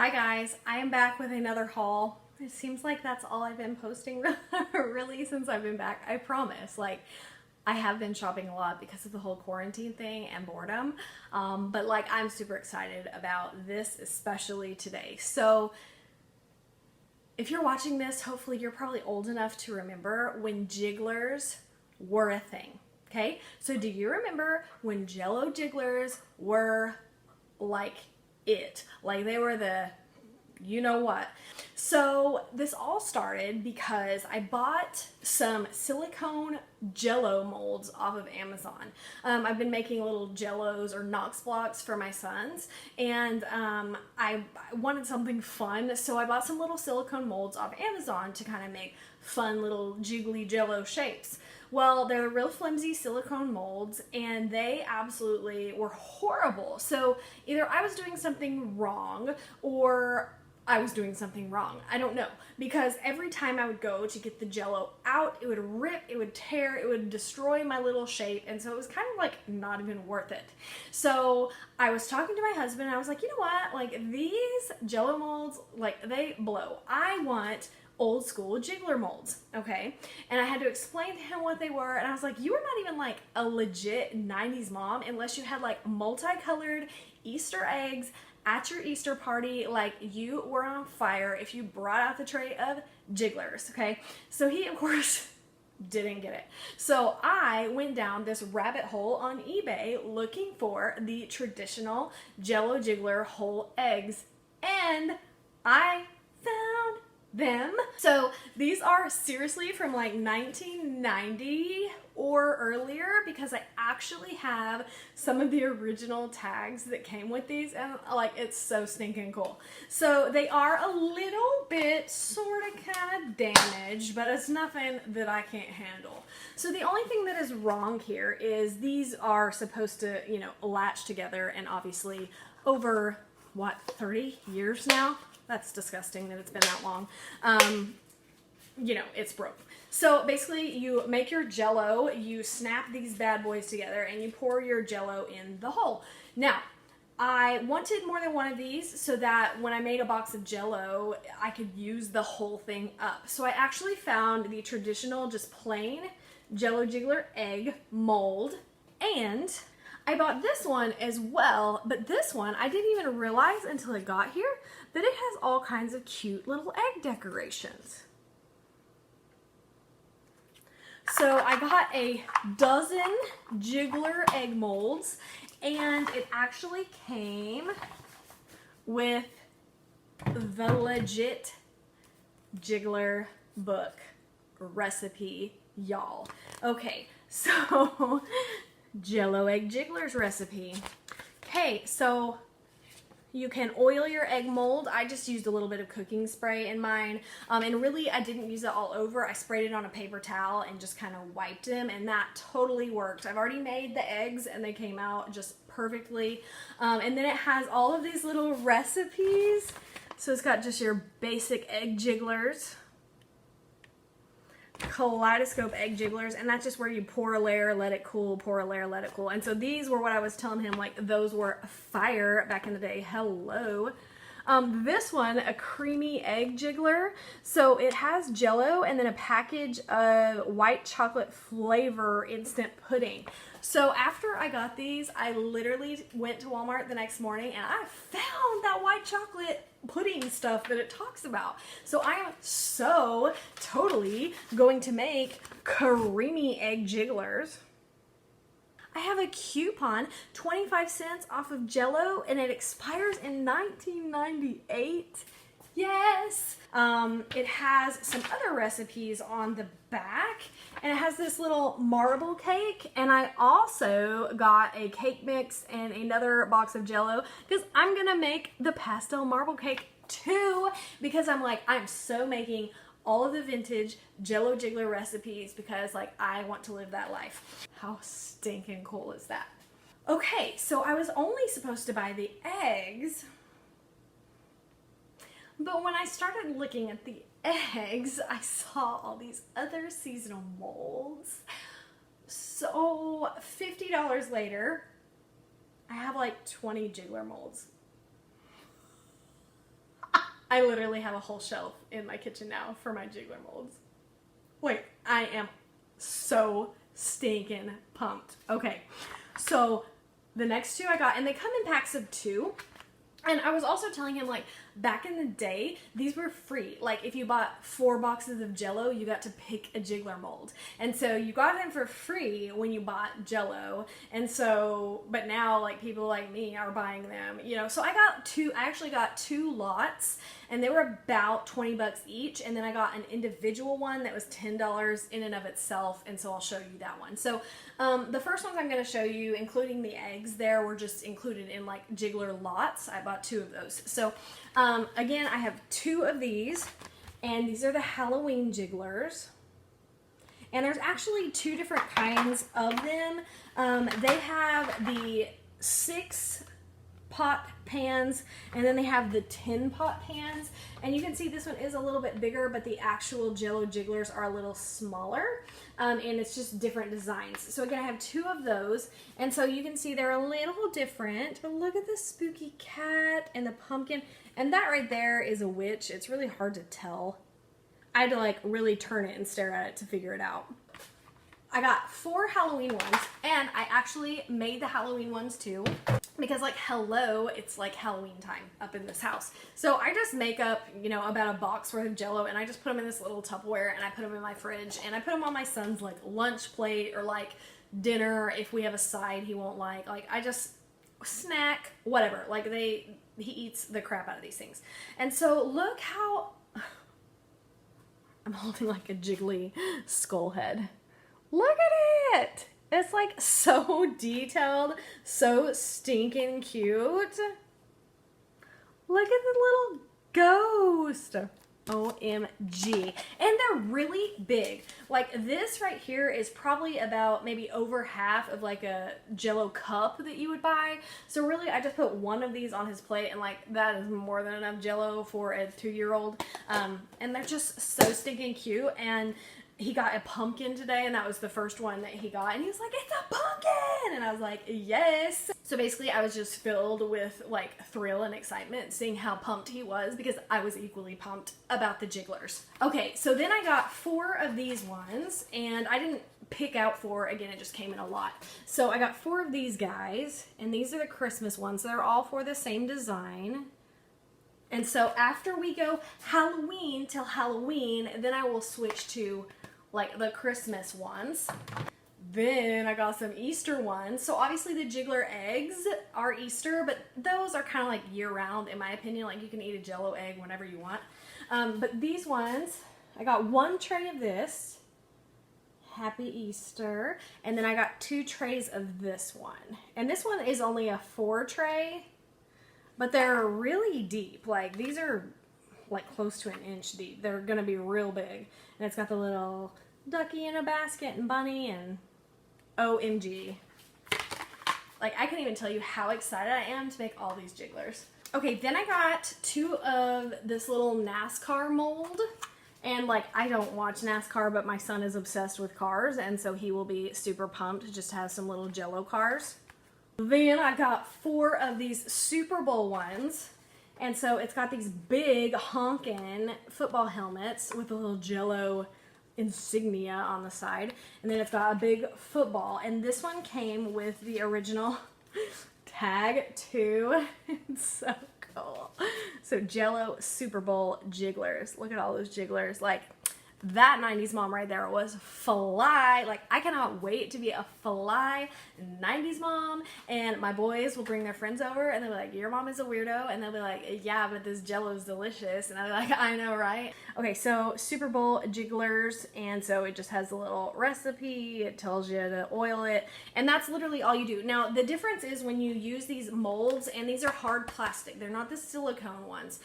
Hi guys, I am back with another haul. It seems like that's all I've been posting really since I've been back. I promise. Like, I have been shopping a lot because of the whole quarantine thing and boredom. But like, I'm super excited about this, especially today. So if you're watching this, hopefully you're probably old enough to remember when Jigglers were a thing. Okay? So do you remember when Jello Jigglers were like it? Like they were the you know what. So this all started because I bought some silicone Jello molds off of Amazon. I've been making little Jellos or Knox blocks for my sons, and I wanted something fun, so I bought some little silicone molds off Amazon to kind of make fun little jiggly Jello shapes. Well, they're real flimsy silicone molds, and they absolutely were horrible. So either I was doing something wrong, or I was doing something wrong. I don't know. Because every time I would go to get the Jello out, it would rip, it would tear, it would destroy my little shape. And so it was kind of like not even worth it. So I was talking to my husband, and I was like, you know what? Like these Jello molds, like they blow. I want old school Jiggler molds, okay? And I had to explain to him what they were, and I was like, you are not even like a legit 90s mom unless you had like multicolored Easter eggs at your Easter party. Like you were on fire if you brought out the tray of Jigglers, okay? So he, of course, didn't get it. So I went down this rabbit hole on eBay looking for the traditional Jello Jiggler whole eggs, and I found them. So these are seriously from like 1990 or earlier, because I actually have some of the original tags that came with these, and like it's so stinking cool. So they are a little bit sort of kind of damaged, but it's nothing that I can't handle. So the only thing that is wrong here is these are supposed to, you know, latch together, and obviously over what, 30 years now? That's disgusting that it's been that long. You know, it's broke. So basically you make your Jello, you snap these bad boys together, and you pour your Jello in the hole. Now, I wanted more than one of these so that when I made a box of Jello, I could use the whole thing up. So I actually found the traditional, just plain Jello Jiggler Egg Mold, and I bought this one as well, but this one I didn't even realize until it got here that it has all kinds of cute little egg decorations. So I got a dozen Jiggler Egg Molds, and it actually came with the legit Jiggler book recipe, y'all. Okay, so Jello Egg Jigglers recipe. Okay, so you can oil your egg mold. I just used a little bit of cooking spray in mine. And really, I didn't use it all over. I sprayed it on a paper towel and just kind of wiped them, and that totally worked. I've already made the eggs, and they came out just perfectly. And then it has all of these little recipes. So it's got just your basic egg jigglers, kaleidoscope egg jigglers, and that's just where you pour a layer, let it cool, pour a layer, let it cool. And so these were what I was telling him, like those were fire back in the day. Hello. This one, a creamy egg jiggler. So it has Jello and then a package of white chocolate flavor instant pudding. So after I got these, I literally went to Walmart the next morning and I found that white chocolate pudding stuff that it talks about. So I am so totally going to make creamy egg jigglers. I have a coupon, 25 cents off of Jello, and it expires in 1998. Yes! It has some other recipes on the back, and it has this little marble cake, and I also got a cake mix and another box of Jello because I'm gonna make the pastel marble cake too, because I'm so making all of the vintage Jello Jiggler recipes because like I want to live that life. How stinking cool is that? Okay, so I was only supposed to buy the eggs, but when I started looking at the eggs, I saw all these other seasonal molds. So $50 later, I have like 20 Jiggler molds. I literally have a whole shelf in my kitchen now for my Jiggler molds. Wait, I am so stinking pumped. Okay, so the next two I got, and they come in packs of 2. And I was also telling him, like, back in the day, these were free. Like, if you bought 4 boxes of Jello, you got to pick a Jiggler mold. And so you got them for free when you bought Jello. And so, but now, like, people like me are buying them, you know. So I actually got 2 lots, and they were about 20 bucks each. And then I got an individual one that was $10 in and of itself. And so I'll show you that one. So the first ones I'm going to show you, including the eggs there, were just included in, like, Jiggler lots. I bought 2 of those. So again, I have 2 of these, and these are the Halloween Jigglers. And there's actually 2 different kinds of them. They have the 6-pot pans, and then they have the 10-pot pans. And you can see this one is a little bit bigger, but the actual Jello Jigglers are a little smaller. And it's just different designs. So again, I have 2 of those, and so you can see they're a little different. But look at the spooky cat and the pumpkin, and that right there is a witch. It's really hard to tell. I had to like really turn it and stare at it to figure it out. I got 4 Halloween ones, and I actually made the Halloween ones too, because like, hello, it's like Halloween time up in this house. So I just make up, you know, about a box worth of Jello, and I just put them in this little Tupperware, and I put them in my fridge, and I put them on my son's like lunch plate or like dinner if we have a side he won't like I just snack, whatever. Like he eats the crap out of these things. And so look how I'm holding like a jiggly skull head. Look at it! It's like so detailed, so stinking cute. Look at the little ghost. OMG. And they're really big. Like this right here is probably about maybe over half of like a Jello cup that you would buy. So really I just put 1 of these on his plate, and like that is more than enough Jello for a 2-year-old. And they're just so stinking cute. And he got a pumpkin today, and that was the first one that he got, and he was like, it's a pumpkin, and I was like, yes. So basically I was just filled with like thrill and excitement seeing how pumped he was, because I was equally pumped about the Jigglers. Okay, so then I got 4 of these ones, and I didn't pick out 4, again, it just came in a lot. So I got 4 of these guys, and these are the Christmas ones. So they're all for the same design. And so after we go Halloween till Halloween, then I will switch to like the Christmas ones. Then I got some Easter ones. So obviously the Jiggler eggs are Easter, but those are kind of like year-round in my opinion. Like you can eat a Jello egg whenever you want. But these ones, I got 1 tray of this. Happy Easter. And then I got 2 trays of this one. And this one is only a 4 tray, but they're really deep. Like these are like close to 1 inch deep. They're gonna be real big. And it's got the little ducky in a basket and bunny, and OMG. Like I can't even tell you how excited I am to make all these Jigglers. Okay, then I got 2 of this little NASCAR mold. And like, I don't watch NASCAR, but my son is obsessed with cars, and so he will be super pumped to just have some little Jello cars. Then I got 4 of these Super Bowl ones. And so it's got these big honkin' football helmets with a little Jello insignia on the side. And then it's got a big football. And this one came with the original tag too. It's so cool. So Jello Super Bowl Jigglers. Look at all those Jigglers. Like, that 90s mom right there was fly. Like, I cannot wait to be a fly 90s mom, and my boys will bring their friends over, and they'll be like, your mom is a weirdo, and they'll be like, yeah, but this Jello is delicious, and I'll be like, I know, right? Okay, so Super Bowl Jigglers, and so it just has a little recipe. It tells you to oil it, and that's literally all you do. Now, the difference is when you use these molds, and these are hard plastic. They're not the silicone ones.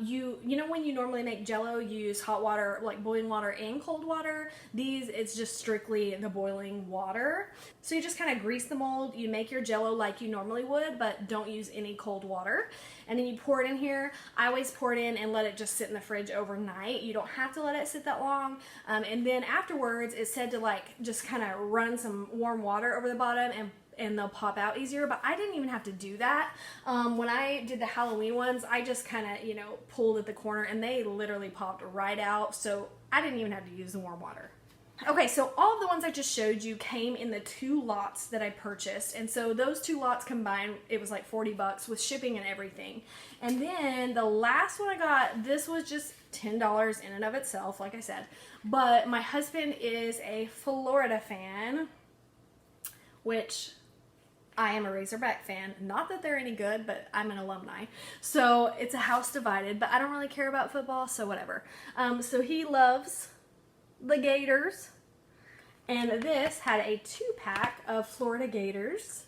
You know when you normally make Jello, you use hot water, like boiling water and cold water. These, it's just strictly the boiling water. So you just kind of grease the mold. You make your Jello like you normally would, but don't use any cold water. And then you pour it in here. I always pour it in and let it just sit in the fridge overnight. You don't have to let it sit that long. And then afterwards, it's said to like just kind of run some warm water over the bottom and and they'll pop out easier, but I didn't even have to do that. When I did the Halloween ones, I just kind of, you know, pulled at the corner and they literally popped right out, so I didn't even have to use the warm water. Okay, so all of the ones I just showed you came in the 2 lots that I purchased, and so those 2 lots combined, it was like 40 bucks with shipping and everything. And then the last one I got, this was just $10 in and of itself, like I said, but my husband is a Florida fan, which I am a Razorback fan. Not that they're any good, but I'm an alumni. So it's a house divided, but I don't really care about football, so whatever. So he loves the Gators, and this had a 2-pack of Florida Gators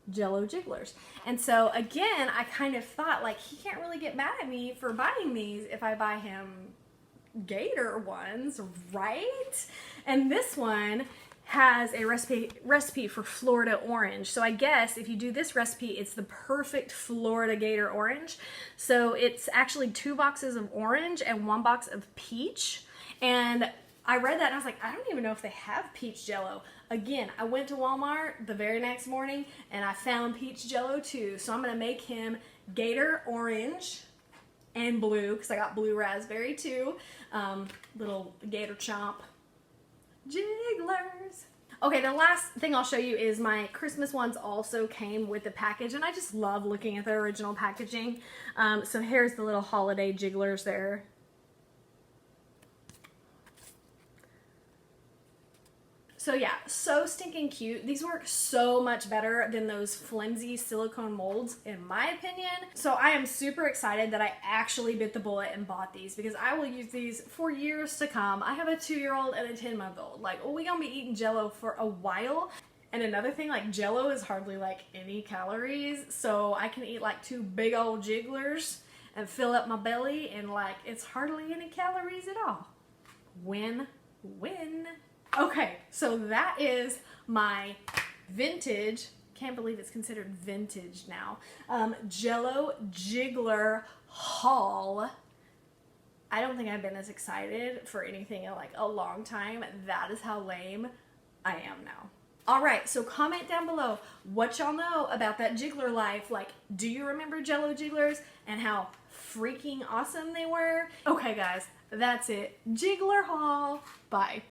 Jello Jigglers. And so again, I kind of thought, like, he can't really get mad at me for buying these if I buy him Gator ones, right? And this one has a recipe for Florida orange. So I guess if you do this recipe, it's the perfect Florida Gator orange. So it's actually 2 boxes of orange and 1 box of peach. And I read that and I was like, I don't even know if they have peach Jello. Again, I went to Walmart the very next morning and I found peach Jello too. So I'm gonna make him Gator orange and blue, because I got blue raspberry too. Little Gator chomp Jigglers. Okay, the last thing I'll show you is my Christmas ones also came with the package, and I just love looking at the original packaging. So here's the little holiday Jigglers there. So yeah, so stinking cute. These work so much better than those flimsy silicone molds, in my opinion. So I am super excited that I actually bit the bullet and bought these, because I will use these for years to come. I have a 2-year-old and a 10-month-old. Like, we gonna be eating Jello for a while. And another thing, like, Jello is hardly like any calories, so I can eat like 2 big old Jigglers and fill up my belly, and like, it's hardly any calories at all. Win-win. Okay, so that is my vintage, can't believe it's considered vintage now, Jello Jiggler haul. I don't think I've been as excited for anything in like a long time. That is how lame I am now. Alright, so comment down below what y'all know about that Jiggler life. Like, do you remember Jello Jigglers and how freaking awesome they were? Okay guys, that's it. Jiggler haul. Bye.